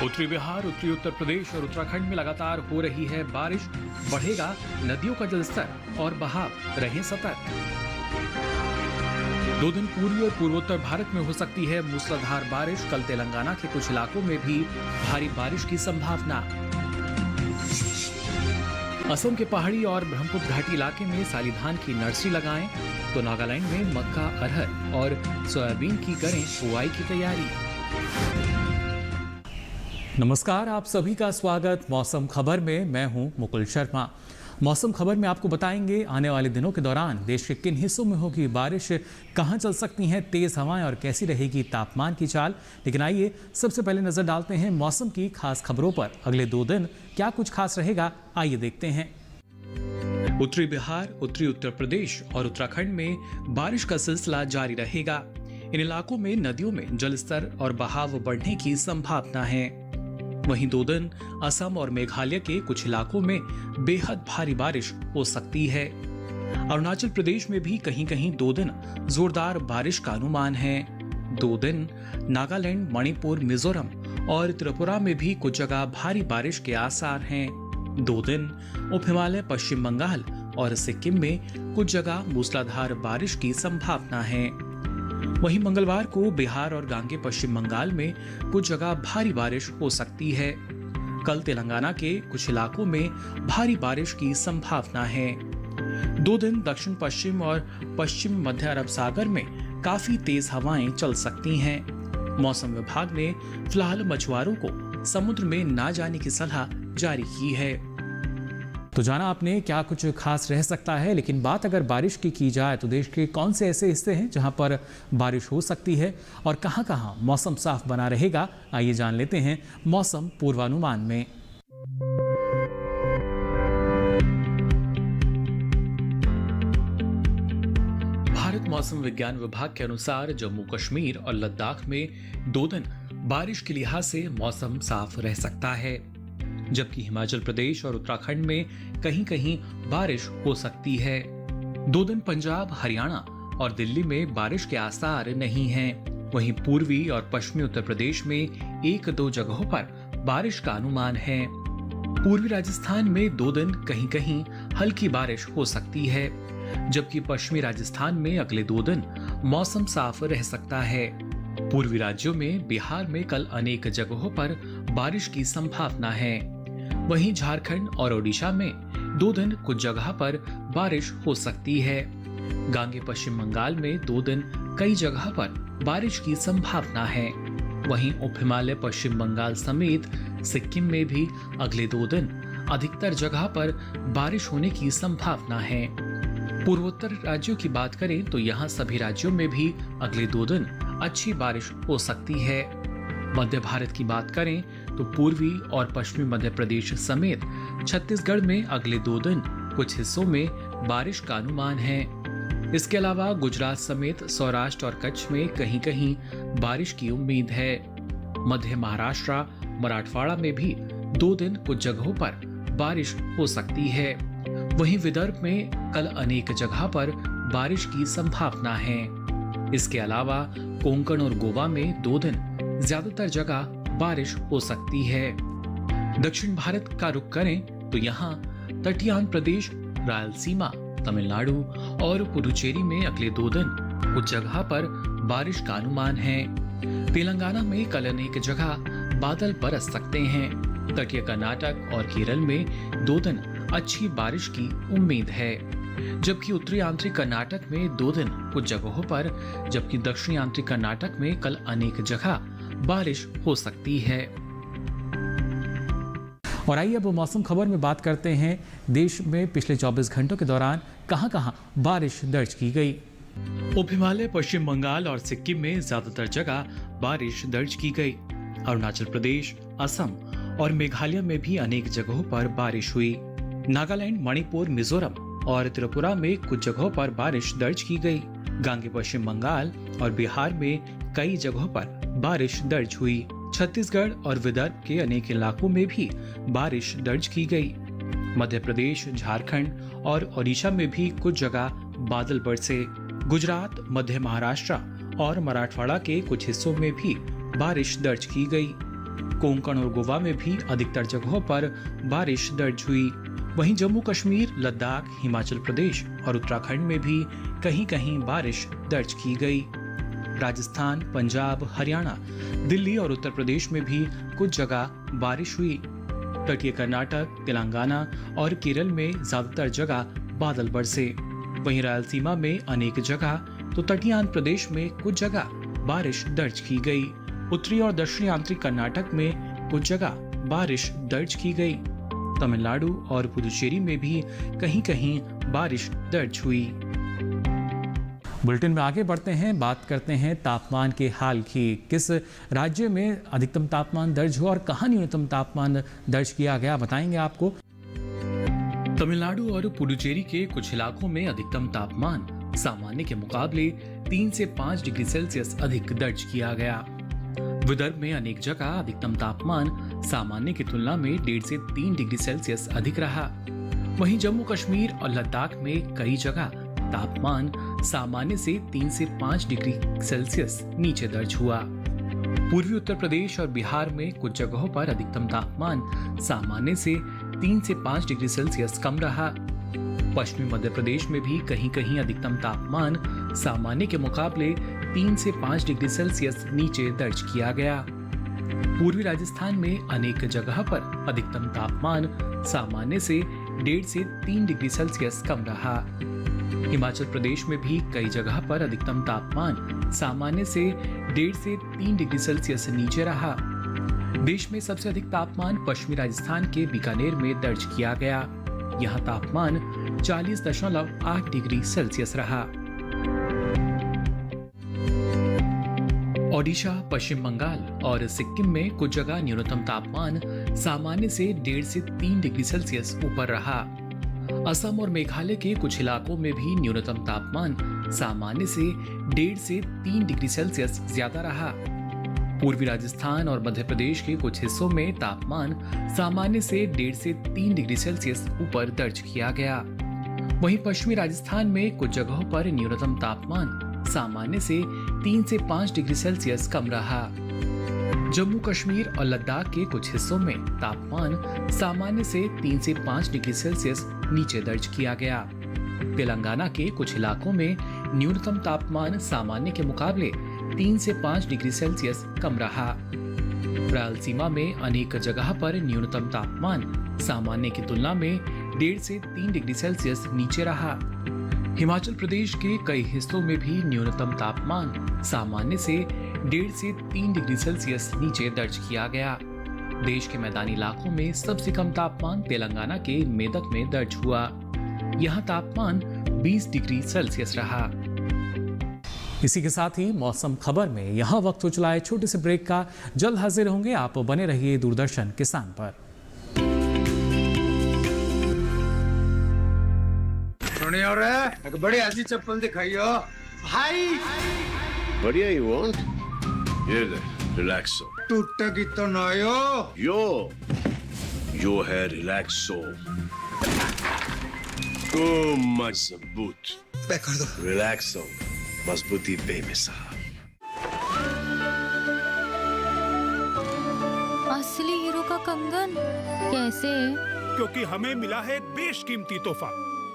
उत्तरी बिहार, उत्तरी उत्तर प्रदेश और उत्तराखंड में लगातार हो रही है बारिश। बढ़ेगा नदियों का जलस्तर और बहाव, रहें सतर्क। 2 दिन पूर्वी और पूर्वोत्तर भारत में हो सकती है मूसलाधार बारिश। कल तेलंगाना के कुछ इलाकों में भी भारी बारिश की संभावना। असम के पहाड़ी और ब्रह्मपुत्र घाटी इलाके में साली धान की नर्सरी लगाएं, तो नागालैंड में मक्का, अरहर और सोयाबीन की करें बुआई की तैयारी। नमस्कार, आप सभी का स्वागत मौसम खबर में। मैं हूं मुकुल शर्मा। मौसम खबर में आपको बताएंगे आने वाले दिनों के दौरान देश के किन हिस्सों में होगी बारिश, कहां चल सकती हैं तेज हवाएं और कैसी रहेगी तापमान की चाल। लेकिन आइए सबसे पहले नजर डालते हैं मौसम की खास खबरों पर। अगले 2 दिन क्या कुछ खास रहेगा, आइए देखते हैं। उत्तरी बिहार, उत्तरी उत्तर प्रदेश और उत्तराखंड में बारिश का सिलसिला जारी रहेगा। इन इलाकों में नदियों में जलस्तर और बहाव बढ़ने की संभावना है। वहीं 2 दिन असम और मेघालय के कुछ इलाकों में बेहद भारी बारिश हो सकती है। अरुणाचल प्रदेश में भी कहीं कहीं 2 दिन जोरदार बारिश का अनुमान है। 2 दिन नागालैंड, मणिपुर, मिजोरम और त्रिपुरा में भी कुछ जगह भारी बारिश के आसार हैं। 2 दिन उप हिमालय, पश्चिम बंगाल और सिक्किम में कुछ जगह मूसलाधार बारिश की संभावना है। वहीं मंगलवार को बिहार और गांगे पश्चिम बंगाल में कुछ जगह भारी बारिश हो सकती है। कल तेलंगाना के कुछ इलाकों में भारी बारिश की संभावना है। 2 दिन दक्षिण पश्चिम और पश्चिम मध्य अरब सागर में काफी तेज हवाएं चल सकती हैं। मौसम विभाग ने फिलहाल मछुआरों को समुद्र में ना जाने की सलाह जारी की है। तो जाना आपने क्या कुछ खास रह सकता है। लेकिन बात अगर बारिश की जाए तो देश के कौन से ऐसे हिस्से हैं जहां पर बारिश हो सकती है और कहां कहां मौसम साफ बना रहेगा, आइए जान लेते हैं मौसम पूर्वानुमान में। भारत मौसम विज्ञान विभाग के अनुसार जम्मू कश्मीर और लद्दाख में 2 दिन बारिश के लिहाज से मौसम साफ रह सकता है, जबकि हिमाचल प्रदेश और उत्तराखंड में कहीं कहीं बारिश हो सकती है। 2 दिन पंजाब, हरियाणा और दिल्ली में बारिश के आसार नहीं हैं। वहीं पूर्वी और पश्चिमी उत्तर प्रदेश में 1-2 जगहों पर बारिश का अनुमान है। पूर्वी राजस्थान में 2 दिन कहीं कहीं हल्की बारिश हो सकती है, जबकि पश्चिमी राजस्थान में अगले 2 दिन मौसम साफ रह सकता है। पूर्वी राज्यों में बिहार में कल अनेक जगहों पर बारिश की संभावना है। वहीं झारखंड और ओडिशा में 2 दिन कुछ जगह पर बारिश हो सकती है। गांगे पश्चिम बंगाल में 2 दिन कई जगह पर बारिश की संभावना है। वहीं उप हिमालय, पश्चिम बंगाल समेत सिक्किम में भी अगले 2 दिन अधिकतर जगह पर बारिश होने की संभावना है। पूर्वोत्तर राज्यों की बात करें तो यहाँ सभी राज्यों में भी अगले 2 दिन अच्छी बारिश हो सकती है। मध्य भारत की बात करें तो पूर्वी और पश्चिमी मध्य प्रदेश समेत छत्तीसगढ़ में अगले 2 दिन कुछ हिस्सों में बारिश का अनुमान है। इसके अलावा गुजरात समेत सौराष्ट्र और कच्छ में कहीं कहीं बारिश की उम्मीद है। मध्य महाराष्ट्र, मराठवाड़ा में भी 2 दिन कुछ जगहों पर बारिश हो सकती है। वहीं विदर्भ में कल अनेक जगह पर बारिश की संभावना है। इसके अलावा कोंकण और गोवा में 2 दिन ज्यादातर जगह बारिश हो सकती है। दक्षिण भारत का रुख करें तो यहाँ तटीय आंध्र प्रदेश, रायलसीमा, तमिलनाडु और पुडुचेरी में अगले 2 दिन कुछ जगह पर बारिश का अनुमान है। तेलंगाना में कल अनेक जगह बादल बरस सकते हैं। तटीय कर्नाटक और केरल में 2 दिन अच्छी बारिश की उम्मीद है, जबकि उत्तरी आंतरिक कर्नाटक में 2 दिन कुछ जगहों पर, जबकि दक्षिणी आंतरिक कर्नाटक में कल अनेक जगह बारिश हो सकती है। और आइए अब मौसम खबर में बात करते हैं देश में पिछले 24 घंटों के दौरान कहां-कहां बारिश दर्ज की गई। उप हिमालय, पश्चिम बंगाल और सिक्किम में ज्यादातर जगह बारिश दर्ज की गई। अरुणाचल प्रदेश, असम और मेघालय में भी अनेक जगहों पर बारिश हुई। नागालैंड, मणिपुर, मिजोरम और त्रिपुरा में कुछ जगहों पर बारिश दर्ज की गई। गांगे पश्चिम बंगाल और बिहार में कई जगहों पर बारिश दर्ज हुई। छत्तीसगढ़ और विदर्भ के अनेक इलाकों में भी बारिश दर्ज की गई। मध्य प्रदेश, झारखंड और ओडिशा में भी कुछ जगह बादल बरसे। गुजरात, मध्य महाराष्ट्र और मराठवाड़ा के कुछ हिस्सों में भी बारिश दर्ज की गई। कोंकण और गोवा में भी अधिकतर जगहों पर बारिश दर्ज हुई। वहीं जम्मू कश्मीर, लद्दाख, हिमाचल प्रदेश और उत्तराखंड में भी कहीं कहीं बारिश दर्ज की गई। राजस्थान, पंजाब, हरियाणा, दिल्ली और उत्तर प्रदेश में भी कुछ जगह बारिश हुई। तटीय कर्नाटक, तेलंगाना और केरल में ज्यादातर जगह बादल बरसे। वहीं रायलसीमा में अनेक जगह तो तटीय आंध्र प्रदेश में कुछ जगह बारिश दर्ज की गई। उत्तरी और दक्षिणी आंतरिक कर्नाटक में कुछ जगह बारिश दर्ज की गई। तमिलनाडु और पुदुचेरी में भी कहीं कहीं बारिश दर्ज हुई। बुलेटिन में आगे बढ़ते हैं, बात करते हैं तापमान के हाल की। किस राज्य में अधिकतम तापमान दर्ज हुआ और कहां न्यूनतम तापमान दर्ज किया गया, बताएंगे आपको। तमिलनाडु और पुडुचेरी के कुछ इलाकों में अधिकतम तापमान सामान्य के मुकाबले 3 से 5 डिग्री सेल्सियस अधिक दर्ज किया गया। विदर्भ में अनेक जगह अधिकतम तापमान सामान्य की तुलना में 1.5 से 3 डिग्री सेल्सियस अधिक रहा। वहीं जम्मू कश्मीर और लद्दाख में कई जगह तापमान सामान्य से 3 से 5 डिग्री सेल्सियस नीचे दर्ज हुआ। पूर्वी उत्तर प्रदेश और बिहार में कुछ जगहों पर अधिकतम तापमान सामान्य से 3 से 5 डिग्री सेल्सियस कम रहा। पश्चिमी मध्य प्रदेश में भी कहीं कहीं अधिकतम तापमान सामान्य के मुकाबले 3 से 5 डिग्री सेल्सियस नीचे दर्ज किया गया। पूर्वी राजस्थान में अनेक जगह पर अधिकतम तापमान सामान्य से 1.5 से 3 डिग्री सेल्सियस कम रहा। हिमाचल प्रदेश में भी कई जगह पर अधिकतम तापमान सामान्य से 1.5 से 3 डिग्री सेल्सियस नीचे रहा। देश में सबसे अधिक तापमान पश्चिमी राजस्थान के बीकानेर में दर्ज किया गया। यहाँ तापमान 40.8 डिग्री सेल्सियस रहा। ओडिशा, पश्चिम बंगाल और सिक्किम में कुछ जगह न्यूनतम तापमान सामान्य से 1.5 से 3 डिग्री सेल्सियस ऊपर रहा। असम और मेघालय के कुछ इलाकों में भी न्यूनतम तापमान सामान्य से 1.5 से 3 डिग्री सेल्सियस ज्यादा रहा। पूर्वी राजस्थान और मध्य प्रदेश के कुछ हिस्सों में तापमान सामान्य से 1.5 से 3 डिग्री सेल्सियस ऊपर दर्ज किया गया। वहीं पश्चिमी राजस्थान में कुछ जगहों पर न्यूनतम तापमान सामान्य से 3 से 5 डिग्री सेल्सियस कम रहा। जम्मू कश्मीर और लद्दाख के कुछ हिस्सों में तापमान सामान्य से 3 से 5 डिग्री सेल्सियस नीचे दर्ज किया गया। तेलंगाना के कुछ इलाकों में न्यूनतम तापमान सामान्य के मुकाबले 3 से 5 डिग्री सेल्सियस कम रहा। रायलसीमा में अनेक जगह पर न्यूनतम तापमान सामान्य की तुलना में 1.5 से 3 डिग्री सेल्सियस नीचे रहा। हिमाचल प्रदेश के कई हिस्सों में भी न्यूनतम तापमान सामान्य से 1.5 से 3 डिग्री सेल्सियस नीचे दर्ज किया गया। देश के मैदानी इलाकों में सबसे कम तापमान तेलंगाना के मेदक में दर्ज हुआ। यहाँ तापमान 20 डिग्री सेल्सियस रहा। इसी के साथ ही मौसम खबर में यहाँ वक्त हो चला है छोटे से ब्रेक का। जल्द हाजिर होंगे, आप बने रहिए दूरदर्शन किसान पर। एक बड़ी ऐसी चप्पल दिखाइयो भाई। बढ़िया ही वांट ये ले रिलैक्सो। टूटेगी तो ना यो है रिलैक्सो तो मजबूत। पैक कर दो। रिलैक्सो मजबूती बेमिसाल। असली हीरो का कंगन कैसे? क्योंकि हमें मिला है एक बेशकीमती तोहफा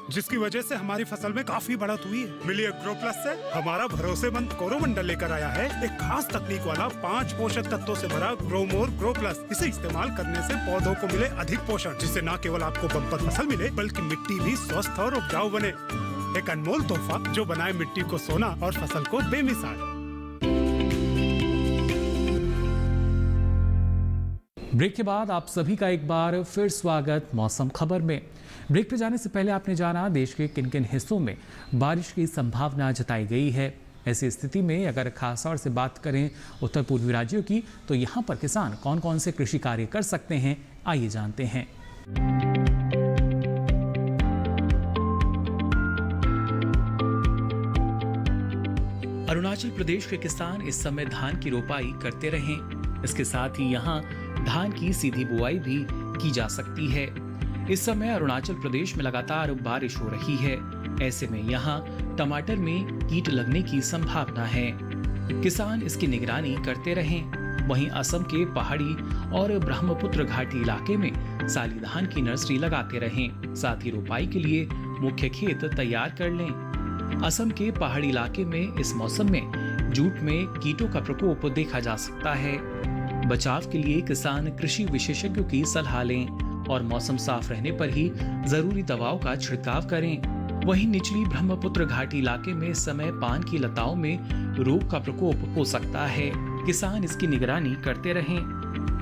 जिसकी वजह से हमारी फसल में काफी बढ़त हुई है। मिलिए ग्रो प्लस से हमारा भरोसेमंद कोरोमंडल लेकर आया है एक खास तकनीक वाला 5 पोषक तत्वों से भरा ग्रो मोर ग्रो प्लस। इसे इस्तेमाल करने से पौधों को मिले अधिक पोषण, जिससे न केवल आपको बम्पर फसल मिले बल्कि मिट्टी भी स्वस्थ और उपजाऊ बने। एक अनमोल तोहफा जो बनाए मिट्टी को सोना और फसल को बेमिसाल। ब्रेक के बाद आप सभी का एक बार फिर स्वागत मौसम खबर में। ब्रेक पे जाने से पहले आपने जाना देश के किन किन हिस्सों में बारिश की संभावना जताई गई है। ऐसी स्थिति में अगर खास तौर से बात करें उत्तर पूर्वी राज्यों की, तो यहाँ पर किसान कौन कौन से कृषि कार्य कर सकते हैं, आइए जानते हैं। अरुणाचल प्रदेश के किसान इस समय धान की रोपाई करते रहें। इसके साथ ही यहाँ धान की सीधी बुआई भी की जा सकती है। इस समय अरुणाचल प्रदेश में लगातार बारिश हो रही है। ऐसे में यहाँ टमाटर में कीट लगने की संभावना है। किसान इसकी निगरानी करते रहें। वहीं असम के पहाड़ी और ब्रह्मपुत्र घाटी इलाके में साली धान की नर्सरी लगाते रहें। साथ ही रोपाई के लिए मुख्य खेत तैयार कर लें। असम के पहाड़ी इलाके में इस मौसम में जूट में कीटों का प्रकोप देखा जा सकता है। बचाव के लिए किसान कृषि विशेषज्ञों की सलाह लें और मौसम साफ रहने पर ही जरूरी दवाओं का छिड़काव करें। वहीं निचली ब्रह्मपुत्र घाटी इलाके में इस समय पान की लताओं में रोग का प्रकोप हो सकता है। किसान इसकी निगरानी करते रहें।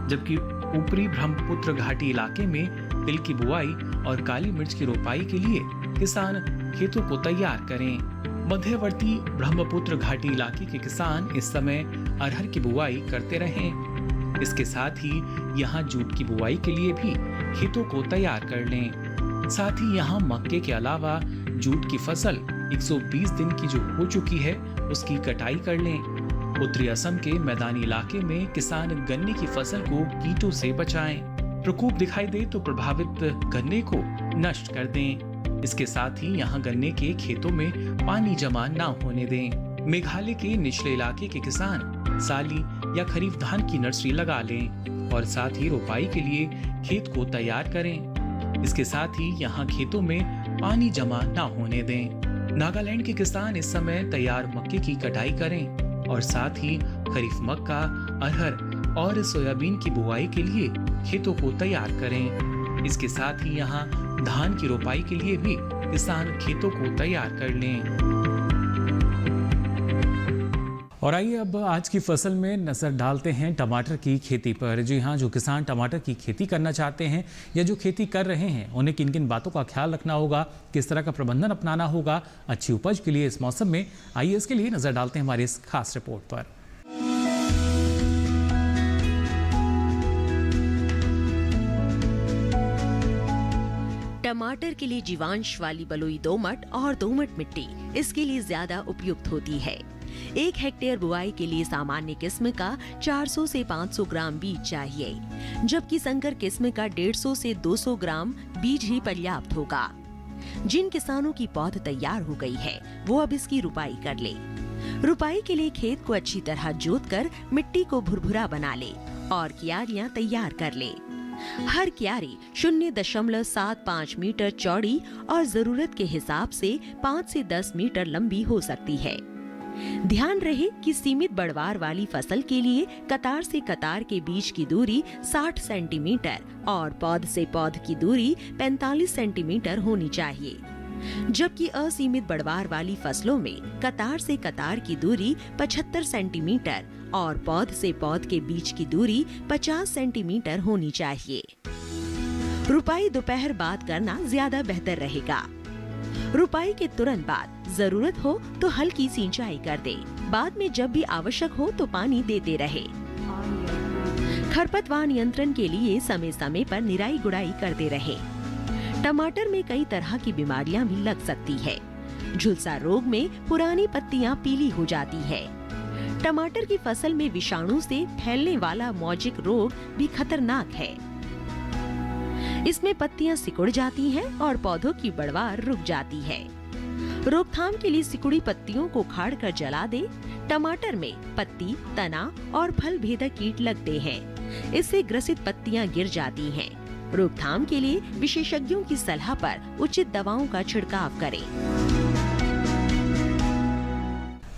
जबकि ऊपरी ब्रह्मपुत्र घाटी इलाके में तिल की बुआई और काली मिर्च की रोपाई के लिए किसान खेतों को तैयार करें। मध्यवर्ती ब्रह्मपुत्र घाटी इलाके के किसान इस समय अरहर की बुआई करते रहें। इसके साथ ही यहाँ जूट की बुआई के लिए भी खेतों को तैयार कर लें। साथ ही यहाँ मक्के के अलावा जूट की फसल 120 दिन की जो हो चुकी है उसकी कटाई कर लें। उत्तरी असम के मैदानी इलाके में किसान गन्ने की फसल को कीटों से बचाएं। प्रकोप दिखाई दे तो प्रभावित गन्ने को नष्ट कर दें। इसके साथ ही यहाँ गन्ने के खेतों में पानी जमा न होने दें। मेघालय के निचले इलाके के किसान साली या खरीफ धान की नर्सरी लगा लें और साथ ही रोपाई के लिए खेत को तैयार करें। इसके साथ ही यहाँ खेतों में पानी जमा न होने दें। नागालैंड के किसान इस समय तैयार मक्के की कटाई करें और साथ ही खरीफ मक्का, अरहर और सोयाबीन की बुआई के लिए खेतों को तैयार करें। इसके साथ ही यहाँ धान की रोपाई के लिए भी किसान खेतों को तैयार कर लें। और आइए अब आज की फसल में नजर डालते हैं टमाटर की खेती पर। जी हाँ, जो किसान टमाटर की खेती करना चाहते हैं या जो खेती कर रहे हैं उन्हें किन किन बातों का ख्याल रखना होगा, किस तरह का प्रबंधन अपनाना होगा अच्छी उपज के लिए इस मौसम में, आइए इसके लिए नजर डालते हैं हमारी इस खास रिपोर्ट पर। टमाटर के लिए जीवांश वाली बलुई दोमट और दोमट मिट्टी इसके लिए ज्यादा उपयुक्त होती है। 1 हेक्टेयर बुआई के लिए सामान्य किस्म का 400 से 500 ग्राम बीज चाहिए, जबकि संकर किस्म का 150 से 200 ग्राम बीज ही पर्याप्त होगा। जिन किसानों की पौध तैयार हो गई है वो अब इसकी रुपाई कर ले। रुपाई के लिए खेत को अच्छी तरह जोतकर मिट्टी को भुरभुरा बना ले और क्यारियां तैयार कर ले। हर क्यारी 0.75 मीटर चौड़ी और जरूरत के हिसाब से 5 से 10 मीटर लंबी हो सकती है। ध्यान रहे कि सीमित बढ़वार वाली फसल के लिए कतार से कतार के बीच की दूरी 60 सेंटीमीटर और पौध से पौध की दूरी 45 सेंटीमीटर होनी चाहिए, जबकि असीमित बढ़वार वाली फसलों में कतार से कतार की दूरी 75 सेंटीमीटर और पौध से पौध के बीच की दूरी 50 सेंटीमीटर होनी चाहिए। रुपाई दोपहर बाद करना ज्यादा बेहतर रहेगा। रुपाई के तुरंत बाद जरूरत हो तो हल्की सिंचाई कर दे। बाद में जब भी आवश्यक हो तो पानी देते रहे। खरपतवार नियंत्रण के लिए समय समय पर निराई गुड़ाई करते रहे। टमाटर में कई तरह की बीमारियां भी लग सकती है। झुलसा रोग में पुरानी पत्तियां पीली हो जाती है। टमाटर की फसल में विषाणु से फैलने वाला मौजिक रोग भी खतरनाक है। इसमें पत्तियां सिकुड़ जाती हैं और पौधों की बढ़वार रुक जाती है। रोकथाम के लिए सिकुड़ी पत्तियों को उखाड़कर जला दे। टमाटर में पत्ती, तना और फल भेदक कीट लगते हैं। इससे ग्रसित पत्तियां गिर जाती हैं। रोकथाम के लिए विशेषज्ञों की सलाह पर उचित दवाओं का छिड़काव करें।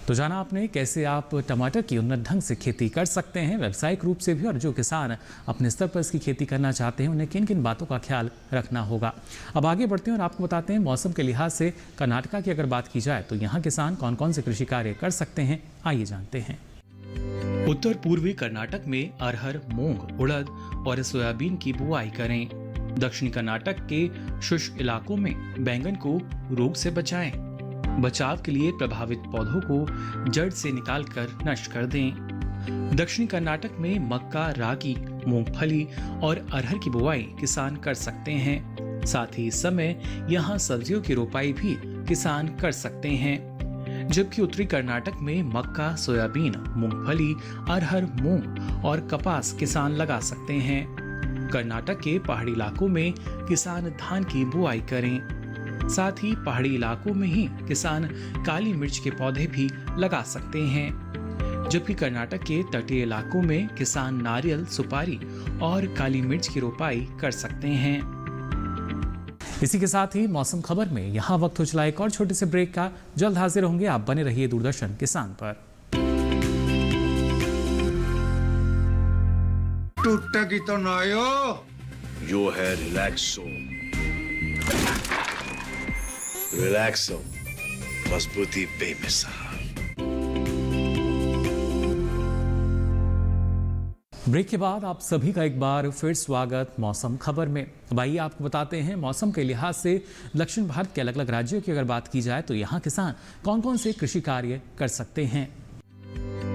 तो जाना आपने कैसे आप टमाटर की उन्नत ढंग से खेती कर सकते हैं व्यावसायिक रूप से भी, और जो किसान अपने स्तर पर इसकी खेती करना चाहते हैं उन्हें किन किन बातों का ख्याल रखना होगा। अब आगे बढ़ते हैं और आपको बताते हैं मौसम के लिहाज से कर्नाटका की अगर बात की जाए तो यहाँ किसान कौन कौन से कृषि कार्य कर सकते हैं, आइए जानते हैं। उत्तर पूर्वी कर्नाटक में अरहर, मूंग, उड़द और सोयाबीन की बुआई करें। दक्षिणी कर्नाटक के शुष्क इलाकों में बैंगन को रोग से बचाएं। बचाव के लिए प्रभावित पौधों को जड़ से निकालकर नष्ट कर दें। दक्षिणी कर्नाटक में मक्का, रागी, मूंगफली और अरहर की बुआई किसान कर सकते हैं। साथ ही इस समय यहाँ सब्जियों की रोपाई भी किसान कर सकते हैं। जबकि उत्तरी कर्नाटक में मक्का, सोयाबीन, मूंगफली, अरहर, मूंग और कपास किसान लगा सकते हैं। कर्नाटक के पहाड़ी इलाकों में किसान धान की बुआई करें। साथ ही पहाड़ी इलाकों में ही किसान काली मिर्च के पौधे भी लगा सकते हैं। जबकि कर्नाटक के तटीय इलाकों में किसान नारियल, सुपारी और काली मिर्च की रोपाई कर सकते हैं। इसी के साथ ही मौसम खबर में यहाँ वक्त हो चला एक और छोटे से ब्रेक का। जल्द हाजिर होंगे, आप बने रहिए दूरदर्शन किसान पर। टूटेगी तो नायो। जो है रिलैक्सो। रिलैक्सो, मजबूती बेमिसाल। ब्रेक के बाद आप सभी का एक बार फिर स्वागत मौसम खबर में। भाई आपको बताते हैं मौसम के लिहाज से दक्षिण भारत के अलग अलग राज्यों की अगर बात की जाए तो यहाँ किसान कौन कौन से कृषि कार्य कर सकते हैं।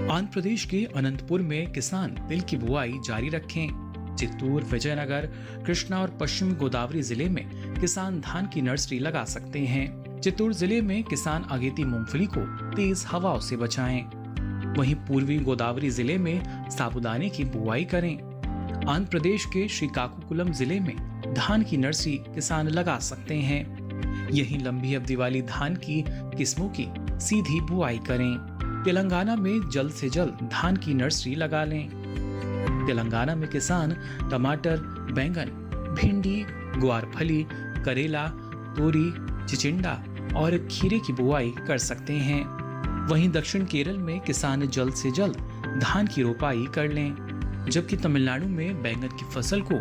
आंध्र प्रदेश के अनंतपुर में किसान तिल की बुआई जारी रखें। चित्तूर, विजयनगर, कृष्णा और पश्चिमी गोदावरी जिले में किसान धान की नर्सरी लगा सकते हैं। चित्तूर जिले में किसान अगेती मूंगफली को तेज हवाओं से बचाएं। वहीं पूर्वी गोदावरी जिले में साबूदाने की बुआई करें। आंध्र प्रदेश के श्रीकाकुलम जिले में धान की नर्सरी किसान लगा सकते हैं। यहीं लंबी अवधि वाली धान की किस्मों की सीधी बुआई करें। तेलंगाना में जल्द से जल्द धान की नर्सरी लगा लें। तेलंगाना में किसान टमाटर, बैंगन, भिंडी, ग्वारफली, करेला, तोरी, चिचिंडा और खीरे की बुआई कर सकते हैं। वहीं दक्षिण केरल में किसान जल्द से जल्द धान की रोपाई कर लें, जबकि तमिलनाडु में बैंगन की फसल को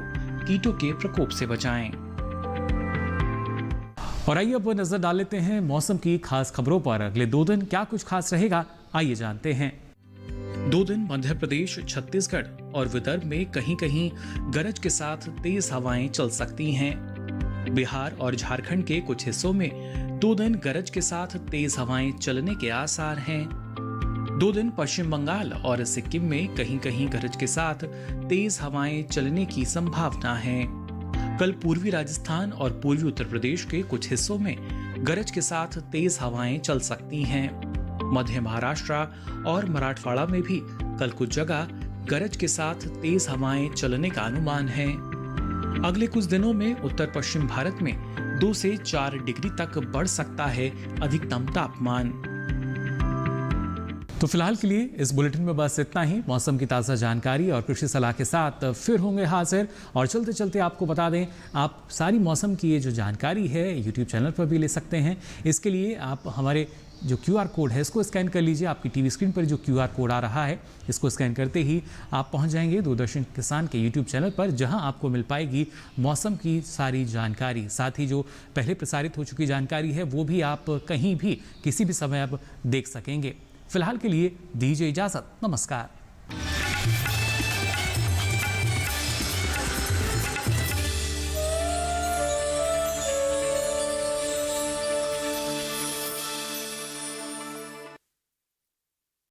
कीटों के प्रकोप से बचाएं। और आइए अब नजर डाल लेते हैं मौसम की खास खबरों पर। अगले 2 दिन क्या कुछ खास रहेगा, आइए जानते हैं। 2 दिन मध्य प्रदेश, छत्तीसगढ़ और विदर्भ में कहीं कहीं गरज के साथ तेज हवाएं चल सकती हैं। बिहार और झारखंड के कुछ हिस्सों में 2 दिन गरज के साथ तेज हवाएं चलने के आसार हैं। 2 दिन पश्चिम बंगाल और सिक्किम में कहीं कहीं गरज के साथ तेज हवाएं चलने की संभावना है। कल पूर्वी राजस्थान और पूर्वी उत्तर प्रदेश के कुछ हिस्सों में गरज के साथ तेज हवाएं चल सकती हैं। मध्य महाराष्ट्र और मराठवाड़ा में भी कल कुछ जगह गरज के साथ तेज हवाएं चलने का अनुमान है। अगले कुछ दिनों में उत्तर पश्चिम भारत में 2 से 4 डिग्री तक बढ़ सकता है अधिकतम तापमान। तो फिलहाल के लिए इस बुलेटिन में बस इतना ही। मौसम की ताज़ा जानकारी और कृषि सलाह के साथ फिर होंगे हाजिर। और चलते चलते आपको बता दें, आप सारी मौसम की ये जो जानकारी है यूट्यूब चैनल पर भी ले सकते हैं। इसके लिए आप हमारे जो QR कोड है इसको स्कैन कर लीजिए। आपकी टीवी स्क्रीन पर जो QR कोड आ रहा है इसको स्कैन करते ही आप पहुंच जाएंगे दूरदर्शन किसान के YouTube चैनल पर, जहां आपको मिल पाएगी मौसम की सारी जानकारी। साथ ही जो पहले प्रसारित हो चुकी जानकारी है वो भी आप कहीं भी किसी भी समय अब देख सकेंगे। फिलहाल के लिए दीजिए इजाज़त, नमस्कार।